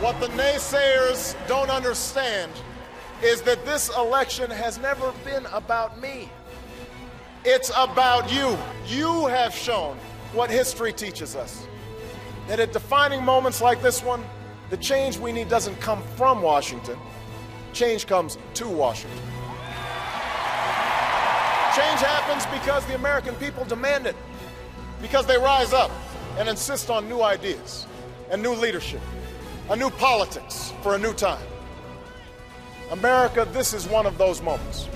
What the naysayers don't understand is that this election has never been about me. It's about you. You have shown what history teaches us, that at defining moments like this one, the change we need doesn't come from Washington. Change comes to Washington. Change happens because the American people demand it, because they rise up and insist on new ideas and new leadership, a new politics for a new time. America, this is one of those moments.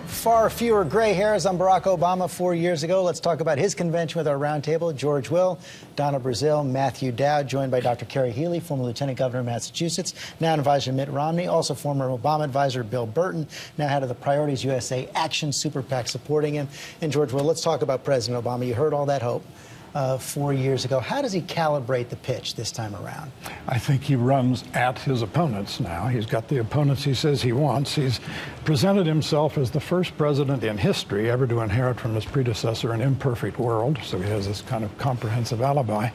Far fewer gray hairs on Barack Obama 4 years ago. Let's talk about his convention with our roundtable. George Will, Donna Brazile, Matthew Dowd, joined by Dr. Kerry Healey, former Lieutenant Governor of Massachusetts, now advisor to Mitt Romney, also former Obama advisor Bill Burton, now head of the Priorities USA Action Super PAC supporting him. And George Will, let's talk about President Obama. You heard all that hope 4 years ago. How does he calibrate the pitch this time around? I think he runs at his opponents now. He's got the opponents he says he wants. He's presented himself as the first president in history ever to inherit from his predecessor an imperfect world, so he has this kind of comprehensive alibi.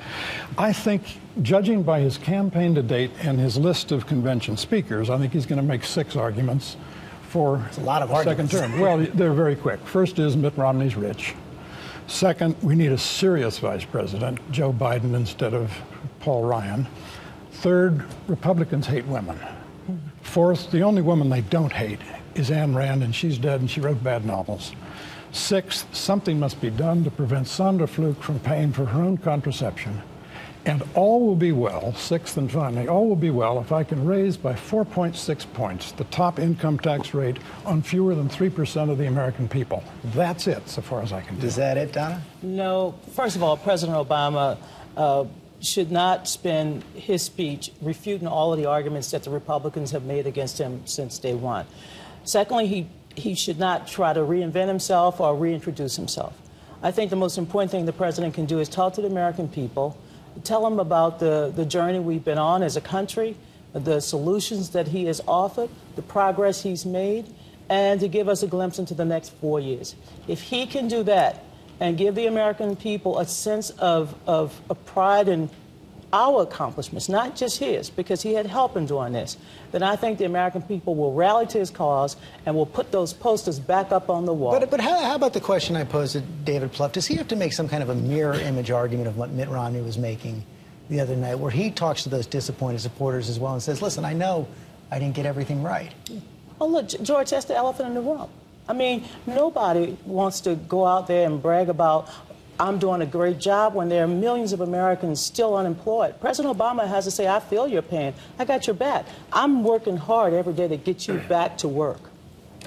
I think, judging by his campaign to date and his list of convention speakers, I think he's going to make 6 arguments for a lot of second term. Well, they're very quick. First is Mitt Romney's rich. Second, we need a serious vice president, Joe Biden instead of Paul Ryan. Third, Republicans hate women. Fourth, the only woman they don't hate is Ayn Rand, and she's dead, and she wrote bad novels. Sixth, something must be done to prevent Sandra Fluke from paying for her own contraception. And all will be well, sixth and finally, all will be well if I can raise by 4.6 points the top income tax rate on fewer than 3% of the American people. That's it, so far as I can tell. Is that it, Donna? No. First of all, President Obama should not spend his speech refuting all of the arguments that the Republicans have made against him since day one. Secondly, he should not try to reinvent himself or reintroduce himself. I think the most important thing the president can do is talk to the American people, tell them about the journey we've been on as a country, the solutions that he has offered, the progress he's made, and to give us a glimpse into the next 4 years. If he can do that and give the American people a sense of pride in our accomplishments, not just his, because he had help in doing this, then I think the American people will rally to his cause and will put those posters back up on the wall. But how about the question I posed to David Plouffe? Does he have to make some kind of a mirror image argument of what Mitt Romney was making the other night, where he talks to those disappointed supporters as well and says, listen, I know I didn't get everything right? Oh, look, George, that's the elephant in the room. I mean, nobody wants to go out there and brag about, I'm doing a great job, when there are millions of Americans still unemployed. President Obama has to say, I feel your pain. I got your back. I'm working hard every day to get you back to work.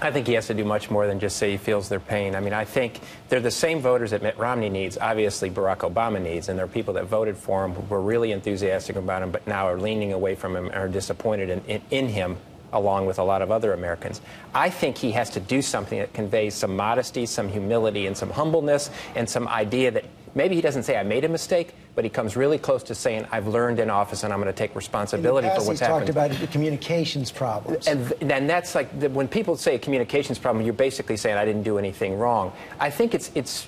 I think he has to do much more than just say he feels their pain. I mean, I think they're the same voters that Mitt Romney needs, obviously Barack Obama needs, and there are people that voted for him who were really enthusiastic about him, but now are leaning away from him and are disappointed in him, along with a lot of other Americans. I think he has to do something that conveys some modesty, some humility, and some humbleness, and some idea that maybe he doesn't say, I made a mistake, but he comes really close to saying, I've learned in office and I'm going to take responsibility for what's happened. He's talked about the communications problems. And that's like, when people say a communications problem, you're basically saying I didn't do anything wrong. I think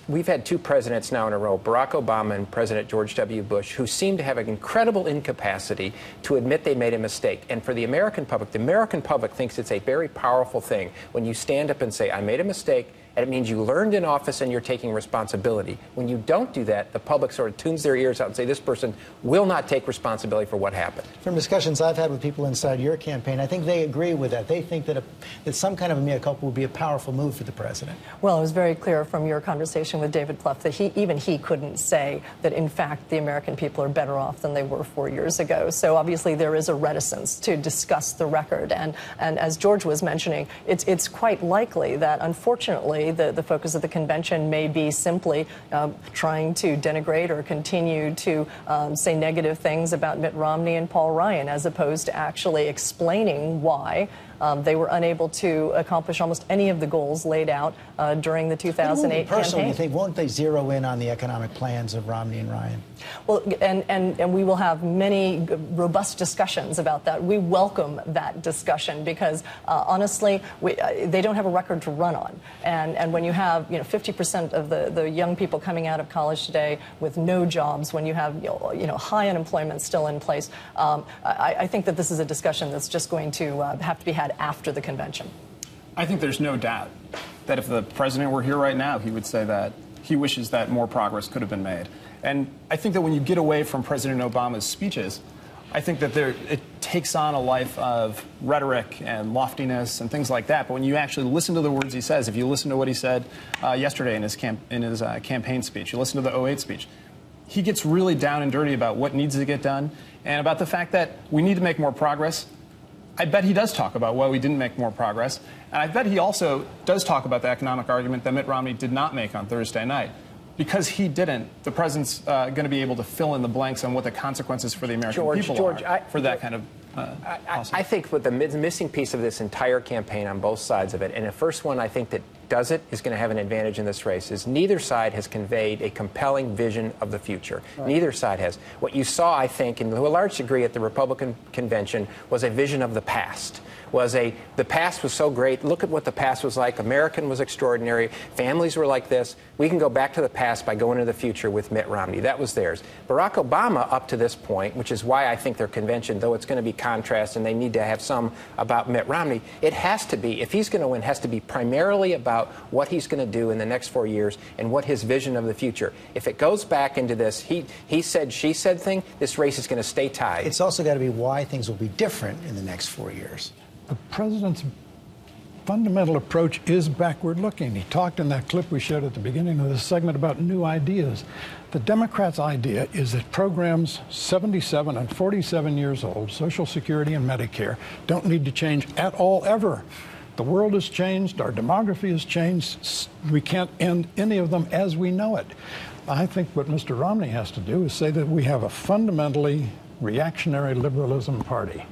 we've had 2 presidents now in a row, Barack Obama and President George W. Bush, who seem to have an incredible incapacity to admit they made a mistake. And for the American public thinks it's a very powerful thing when you stand up and say, I made a mistake, and it means you learned in office and you're taking responsibility. When you don't do that, the public sort of tunes their ears out and say, this person will not take responsibility for what happened. From discussions I've had with people inside your campaign, I think they agree with that. They think that some kind of a mea culpa would be a powerful move for the president. Well, it was very clear from your conversation with David Plouffe that even he couldn't say that, in fact, the American people are better off than they were 4 years ago. So obviously there is a reticence to discuss the record. And as George was mentioning, it's quite likely that, unfortunately, the focus of the convention may be simply trying to denigrate or continue to say negative things about Mitt Romney and Paul Ryan, as opposed to actually explaining why They were unable to accomplish almost any of the goals laid out during the 2008 personally, campaign. you think, won't they zero in on the economic plans of Romney and Ryan? Well, and we will have many robust discussions about that. We welcome that discussion because, honestly, they don't have a record to run on. And when you have 50% of the young people coming out of college today with no jobs, when you have high unemployment still in place, I think that this is a discussion that's just going to have to be had after the convention. I think there's no doubt that if the president were here right now, he would say that he wishes that more progress could have been made. And I think that when you get away from President Obama's speeches, I think that it takes on a life of rhetoric and loftiness and things like that. But when you actually listen to the words he says, if you listen to what he said yesterday in his campaign speech, you listen to the 2008 speech, he gets really down and dirty about what needs to get done and about the fact that we need to make more progress. I bet he does talk about why we didn't make more progress. And I bet he also does talk about the economic argument that Mitt Romney did not make on Thursday night. Because he didn't, the president's going to be able to fill in the blanks on what the consequences for the American people are for that kind of policy. I think what the missing piece of this entire campaign on both sides of it, and the first one I think that does it is going to have an advantage in this race, is neither side has conveyed a compelling vision of the future. Right. Neither side has. What you saw, I think, and to a large degree at the Republican convention, was a vision of the past. The past was so great. Look at what the past was like. American was extraordinary. Families were like this. We can go back to the past by going to the future with Mitt Romney. That was theirs. Barack Obama, up to this point, which is why I think their convention, though it's going to be contrast and they need to have some about Mitt Romney, it has to be, if he's going to win, has to be primarily about what he's going to do in the next 4 years and what his vision of the future. If it goes back into this he said, she said thing, this race is going to stay tied. It's also got to be why things will be different in the next 4 years. The president's fundamental approach is backward-looking. He talked in that clip we showed at the beginning of this segment about new ideas. The Democrats' idea is that programs 77 and 47 years old, Social Security and Medicare, don't need to change at all, ever. The world has changed. Our demography has changed. We can't end any of them as we know it. I think what Mr. Romney has to do is say that we have a fundamentally reactionary liberalism party.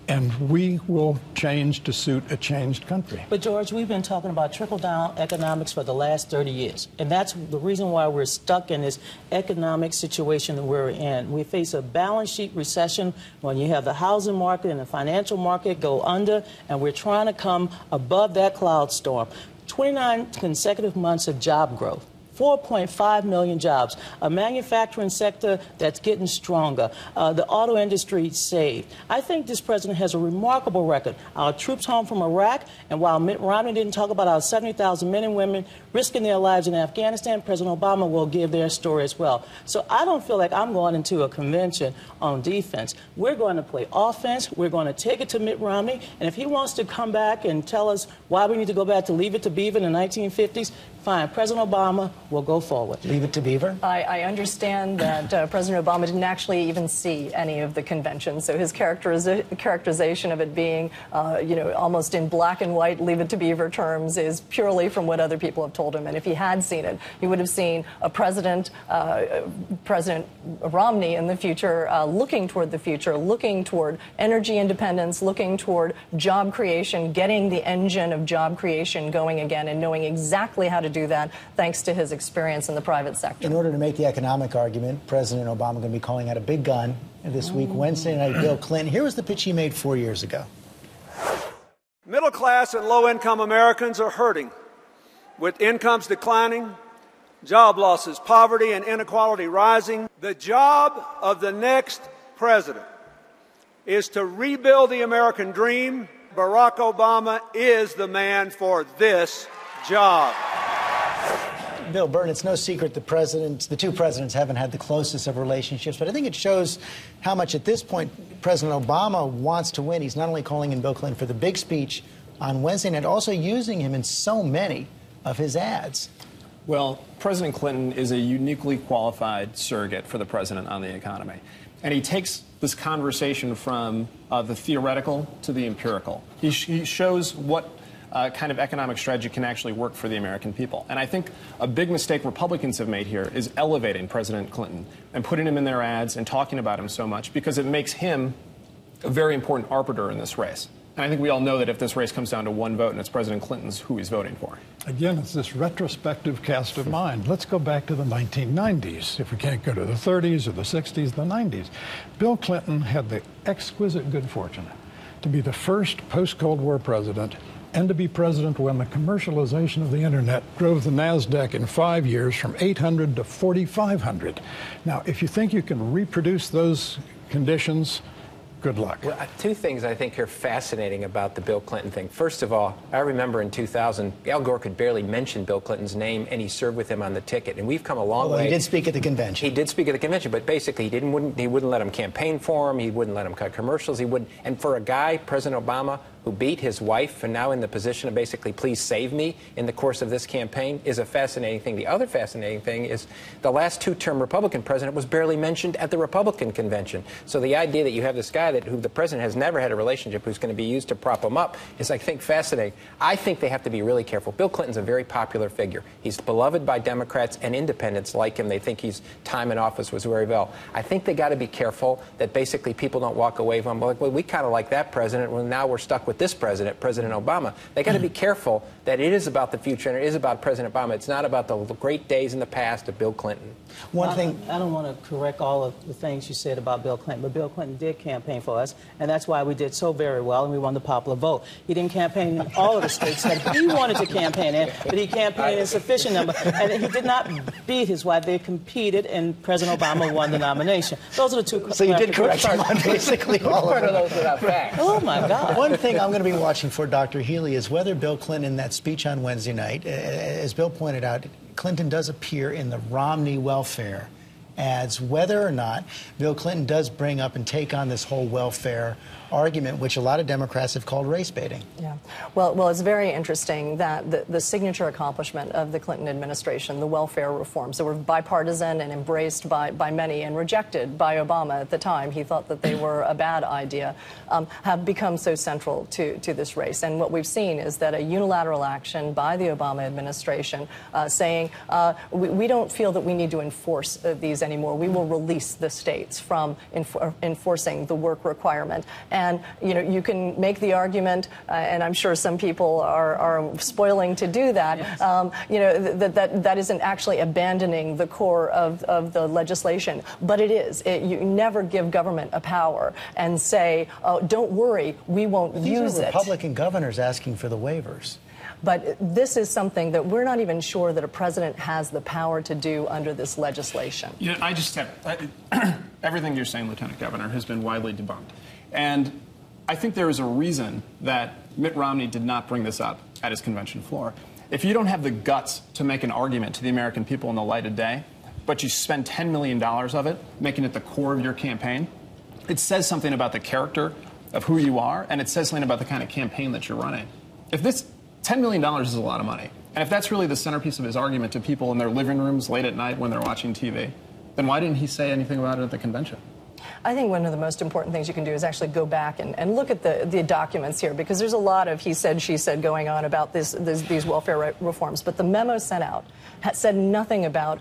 And we will change to suit a changed country. But, George, we've been talking about trickle-down economics for the last 30 years. And that's the reason why we're stuck in this economic situation that we're in. We face a balance sheet recession when you have the housing market and the financial market go under, and we're trying to come above that cloud storm. 29 consecutive months of job growth. 4.5 million jobs, a manufacturing sector that's getting stronger, the auto industry saved. I think this president has a remarkable record. Our troops home from Iraq, and while Mitt Romney didn't talk about our 70,000 men and women risking their lives in Afghanistan, President Obama will give their story as well. So I don't feel like I'm going into a convention on defense. We're going to play offense. We're going to take it to Mitt Romney. And if he wants to come back and tell us why we need to go back to Leave It to Beaver in the 1950s, fine. President Obama will go forward. Leave it to Beaver? I understand that President Obama didn't actually even see any of the convention, so his characterization of it being, almost in black and white, Leave It to Beaver terms is purely from what other people have told him. And if he had seen it, he would have seen a President Romney in the future, looking toward the future, looking toward energy independence, looking toward job creation, getting the engine of job creation going again, and knowing exactly how to do that thanks to his experience in the private sector. In order to make the economic argument, President Obama is going to be calling out a big gun this week, Wednesday night, Bill Clinton. Here was the pitch he made 4 years ago. Middle class and low-income Americans are hurting, with incomes declining, job losses, poverty, and inequality rising. The job of the next president is to rebuild the American dream. Barack Obama is the man for this job. Bill Burton, it's no secret the two presidents haven't had the closest of relationships, but I think it shows how much at this point President Obama wants to win. He's not only calling in Bill Clinton for the big speech on Wednesday night, also using him in so many of his ads. Well, President Clinton is a uniquely qualified surrogate for the president on the economy. And he takes this conversation from the theoretical to the empirical. He shows what kind of economic strategy can actually work for the American people. And I think a big mistake Republicans have made here is elevating President Clinton and putting him in their ads and talking about him so much, because it makes him a very important arbiter in this race. And I think we all know that if this race comes down to one vote and it's President Clinton's, who he's voting for. Again, it's this retrospective cast of mind. Let's go back to the 1990s. If we can't go to the 30s or the 60s, the 90s. Bill Clinton had the exquisite good fortune to be the first post-Cold War president and to be president when the commercialization of the internet drove the NASDAQ in 5 years from 800 to 4,500. Now, if you think you can reproduce those conditions, good luck. Well, two things I think are fascinating about the Bill Clinton thing. First of all, I remember in 2000, Al Gore could barely mention Bill Clinton's name, and he served with him on the ticket. And we've come a long way. He did speak at the convention. He did speak at the convention, but basically he wouldn't let him campaign for him. He wouldn't let him cut commercials. He wouldn't. And for a guy, President Obama, who beat his wife and now in the position of basically please save me in the course of this campaign, is a fascinating thing. The other fascinating thing is the last two-term Republican president was barely mentioned at the Republican convention. So the idea that you have this guy who the president has never had a relationship, who's going to be used to prop him up, is, I think, fascinating. I think they have to be really careful. Bill Clinton's a very popular figure. He's beloved by Democrats and independents like him. They think his time in office was very well. I think they got to be careful that basically people don't walk away from, well, we kind of like that president. Well, now we're stuck with this president, President Obama. They got to be careful that it is about the future and it is about President Obama. It's not about the great days in the past of Bill Clinton. One thing, I don't want to correct all of the things you said about Bill Clinton, but Bill Clinton did campaign for us, and that's why we did so very well and we won the popular vote. He didn't campaign in all of the states that he wanted to campaign in, but he campaigned in sufficient number, and he did not beat his wife. They competed, and President Obama won the nomination. Those are the two. So you did correct him on basically all of those without facts. Oh my God! One thing I'm going to be watching for, Dr. Healey, is whether Bill Clinton, in that speech on Wednesday night, as Bill pointed out, Clinton does appear in the Romney welfare ads, whether or not Bill Clinton does bring up and take on this whole welfare argument, which a lot of Democrats have called race baiting. Yeah. Well, it's very interesting that the signature accomplishment of the Clinton administration, the welfare reforms that were bipartisan and embraced by many and rejected by Obama at the time, he thought that they were a bad idea, have become so central to this race. And what we've seen is that a unilateral action by the Obama administration saying, we don't feel that we need to enforce these anymore. We will release the states from enforcing the work requirement. And, you know, you can make the argument, and I'm sure some people are spoiling to do that, yes. You know, that isn't actually abandoning the core of the legislation. But it is. You never give government a power and say, oh, don't worry, we won't use it. These are Republican governors asking for the waivers. But this is something that we're not even sure that a president has the power to do under this legislation. You know, I just have everything you're saying, Lieutenant Governor, has been widely debunked. And I think there is a reason that Mitt Romney did not bring this up at his convention floor. If you don't have the guts to make an argument to the American people in the light of day, but you spend $10 million of it, making it the core of your campaign, it says something about the character of who you are, and it says something about the kind of campaign that you're running. If this $10 million is a lot of money, and if that's really the centerpiece of his argument to people in their living rooms late at night when they're watching TV, then why didn't he say anything about it at the convention? I think one of the most important things you can do is actually go back and look at the documents here, because there's a lot of he said, she said going on about these welfare reforms. But the memo sent out said nothing about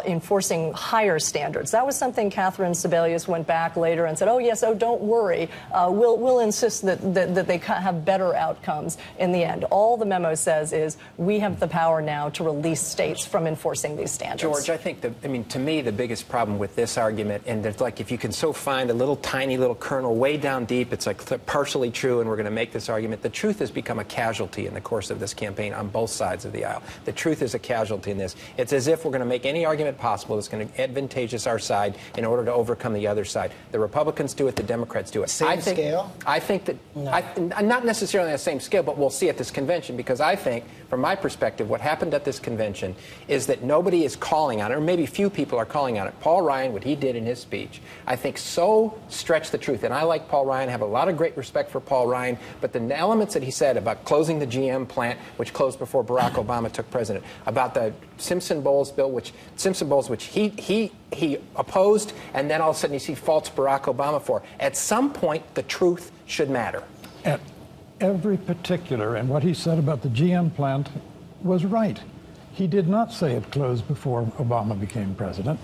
enforcing higher standards. That was something Catherine Sebelius went back later and said, oh, yes, oh, don't worry. We'll insist that they have better outcomes in the end. All the memo says is we have the power now to release states from enforcing these standards. George, I think, to me, the biggest problem with this argument, and it's like if you can so find a little tiny little kernel way down deep, it's like partially true, and we're going to make this argument. The truth has become a casualty in the course of this campaign on both sides of the aisle. The truth is a casualty in this. It's as if we're going to make any argument possible that's going to advantageous our side in order to overcome the other side. The Republicans do it, the Democrats do it. Same scale? I think that, no. Not necessarily on the same scale, but we'll see at this convention, because I think, from my perspective, what happened at this convention is that nobody is calling on it, or maybe few people are calling on it. Paul Ryan, what he did in his speech, I think so stretched the truth. And I like Paul Ryan, have a lot of great respect for Paul Ryan, but the elements that he said about closing the GM plant, which closed before Barack Obama took president, about the Simpson-Bowles bill, which he opposed, and then all of a sudden he faults Barack Obama for. At some point, the truth should matter. At every particular, and what he said about the GM plant was right. He did not say it closed before Obama became president.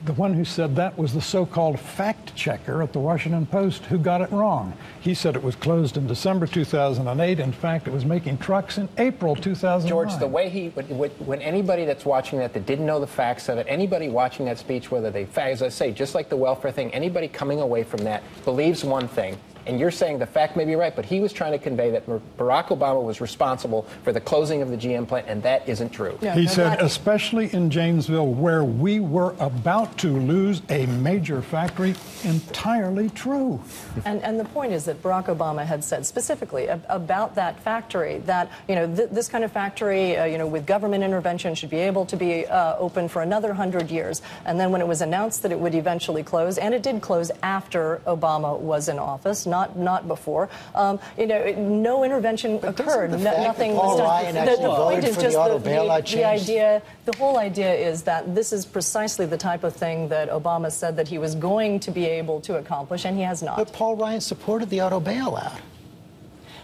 The one who said that was the so-called fact checker at the Washington Post who got it wrong. He said it was closed in December 2008. In fact, it was making trucks in April 2009. George, the way when anybody that's watching that didn't know the facts of it, anybody watching that speech, whether they, as I say, just like the welfare thing, anybody coming away from that believes one thing. And you're saying the fact may be right, but he was trying to convey that Barack Obama was responsible for the closing of the GM plant, and that isn't true. Yeah, he said, especially in Janesville, where we were about to lose a major factory, entirely true. And the point is that Barack Obama had said specifically about that factory that, this kind of factory, with government intervention should be able to be open for another 100 years. And then when it was announced that it would eventually close, and it did close after Obama was in office, not before. No intervention occurred. Nothing was done. The point is just the whole idea is that this is precisely the type of thing that Obama said that he was going to be able to accomplish, and he has not. But Paul Ryan supported the auto bailout.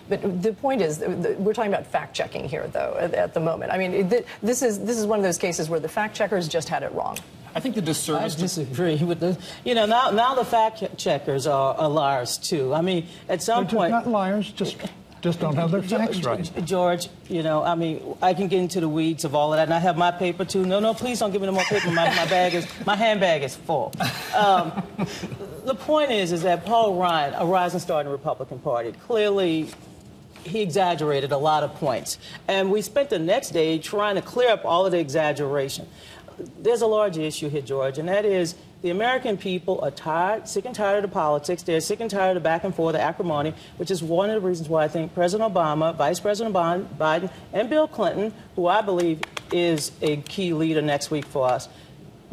But the point is, we're talking about fact-checking here, though, at the moment. I mean, this is one of those cases where the fact-checkers just had it wrong. I think the disservice. I disagree with this. Now the fact checkers are liars too. I mean, at some point, not liars, just don't have their facts right. George, I mean, I can get into the weeds of all of that, and I have my paper too. No, please don't give me no more paper. My handbag is full. The point is that Paul Ryan, a rising star in the Republican Party, clearly he exaggerated a lot of points, and we spent the next day trying to clear up all of the exaggeration. There's a large issue here, George, and that is the American people are tired, sick and tired of the politics. They're sick and tired of the back and forth, the acrimony, which is one of the reasons why I think President Obama, Vice President Biden, and Bill Clinton, who I believe is a key leader next week for us,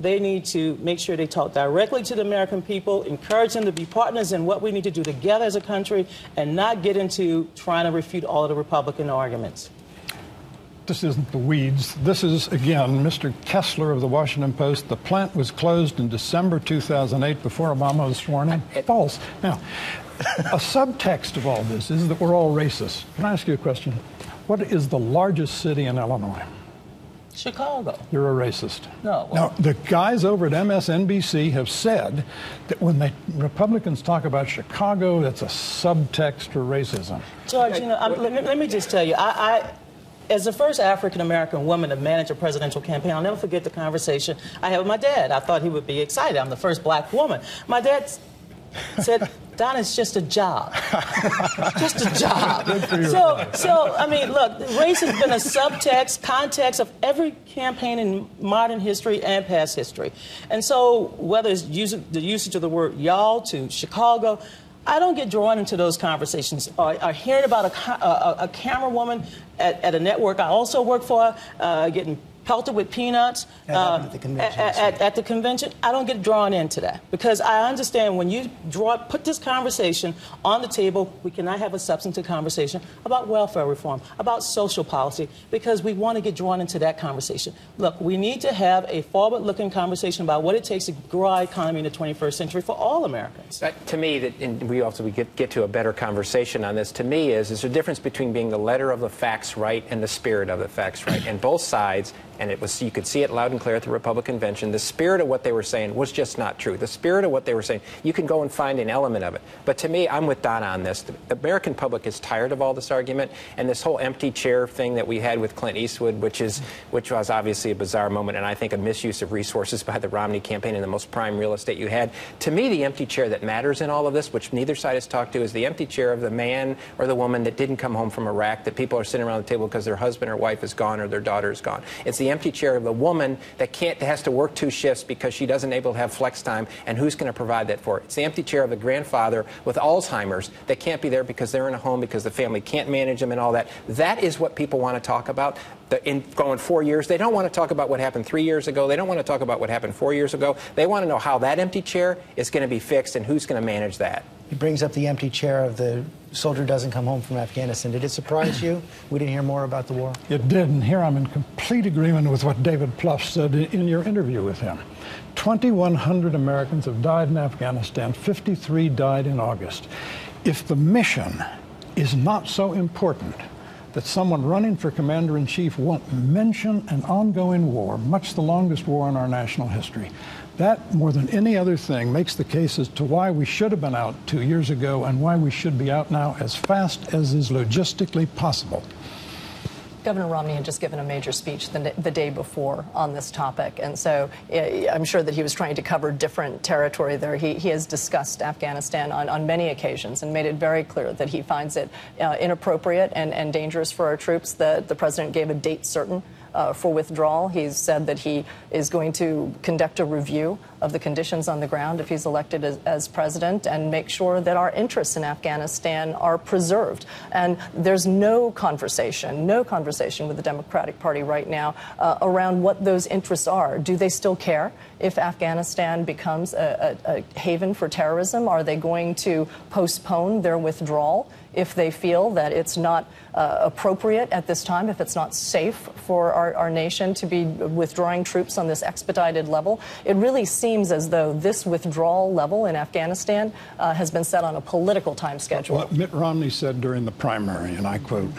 they need to make sure they talk directly to the American people, encourage them to be partners in what we need to do together as a country, and not get into trying to refute all of the Republican arguments. This isn't the weeds. This is, again, Mr. Kessler of the Washington Post. The plant was closed in December 2008 before Obama was sworn in. False. Now, a subtext of all this is that we're all racist. Can I ask you a question? What is the largest city in Illinois? Chicago. You're a racist. No. Now, the guys over at MSNBC have said that when Republicans talk about Chicago, that's a subtext for racism. George, let me just tell you, as the first African-American woman to manage a presidential campaign, I'll never forget the conversation I had with my dad. I thought he would be excited. I'm the first black woman. My dad said, Donna, it's just a job. Just a job. So, I mean, look, race has been a subtext, context of every campaign in modern history and past history. And so whether it's the usage of the word y'all to Chicago, I don't get drawn into those conversations. Or hearing about a camera woman at a network I also work for, getting pelted with peanuts at the convention. At the convention, I don't get drawn into that because I understand when you put this conversation on the table, we cannot have a substantive conversation about welfare reform, about social policy, because we want to get drawn into that conversation. Look, we need to have a forward-looking conversation about what it takes to grow our economy in the 21st century for all Americans. To me, and we get to a better conversation on this, to me is a difference between being the letter of the facts right and the spirit of the facts right. And both sides, and you could see it loud and clear at the Republican convention, the spirit of what they were saying was just not true. The spirit of what they were saying, you can go and find an element of it. But to me, I'm with Donna on this. The American public is tired of all this argument, and this whole empty chair thing that we had with Clint Eastwood, which was obviously a bizarre moment, and I think a misuse of resources by the Romney campaign and the most prime real estate you had. To me, the empty chair that matters in all of this, which neither side has talked to, is the empty chair of the man or the woman that didn't come home from Iraq, that people are sitting around the table because their husband or wife is gone or their daughter is gone. It's the empty chair of the woman that has to work 2 shifts because she doesn't able to have flex time, and who's going to provide that for her? It's the empty chair of the grandfather with Alzheimer's that can't be there because they're in a home because the family can't manage them and all that. That is what people want to talk about. In going 4 years, they don't want to talk about what happened 3 years ago. They don't want to talk about what happened 4 years ago. They want to know how that empty chair is going to be fixed and who's going to manage that. He brings up the empty chair of the soldier doesn't come home from Afghanistan. Did it surprise you? We didn't hear more about the war. It did, and here I'm in complete agreement with what David Plouffe said in your interview with him. 2,100 Americans have died in Afghanistan. 53 died in August. If the mission is not so important, that someone running for commander-in-chief won't mention an ongoing war, much the longest war in our national history. That, more than any other thing, makes the case as to why we should have been out 2 years ago and why we should be out now as fast as is logistically possible. Governor Romney had just given a major speech the day before on this topic, and so I'm sure that he was trying to cover different territory there. He has discussed Afghanistan on many occasions and made it very clear that he finds it inappropriate and dangerous for our troops. The president gave a date certain for withdrawal. He's said that he is going to conduct a review of the conditions on the ground if he's elected as president and make sure that our interests in Afghanistan are preserved. And there's no conversation with the Democratic Party right now around what those interests are. Do they still care if Afghanistan becomes a haven for terrorism? Are they going to postpone their withdrawal if they feel that it's not appropriate at this time, if it's not safe for our nation to be withdrawing troops on this expedited level? It really seems as though this withdrawal level in Afghanistan has been set on a political time schedule. What Mitt Romney said during the primary, and I quote,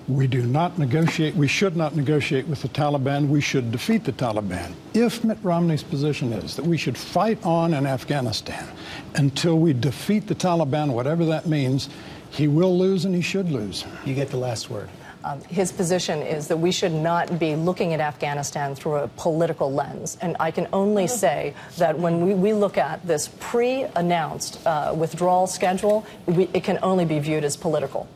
we should not negotiate with the Taliban, we should defeat the Taliban. If Mitt Romney's position is that we should fight on in Afghanistan until we defeat the Taliban, whatever that means, he will lose and he should lose. You get the last word. His position is that we should not be looking at Afghanistan through a political lens. And I can only say that when we look at this pre-announced withdrawal schedule, it can only be viewed as political.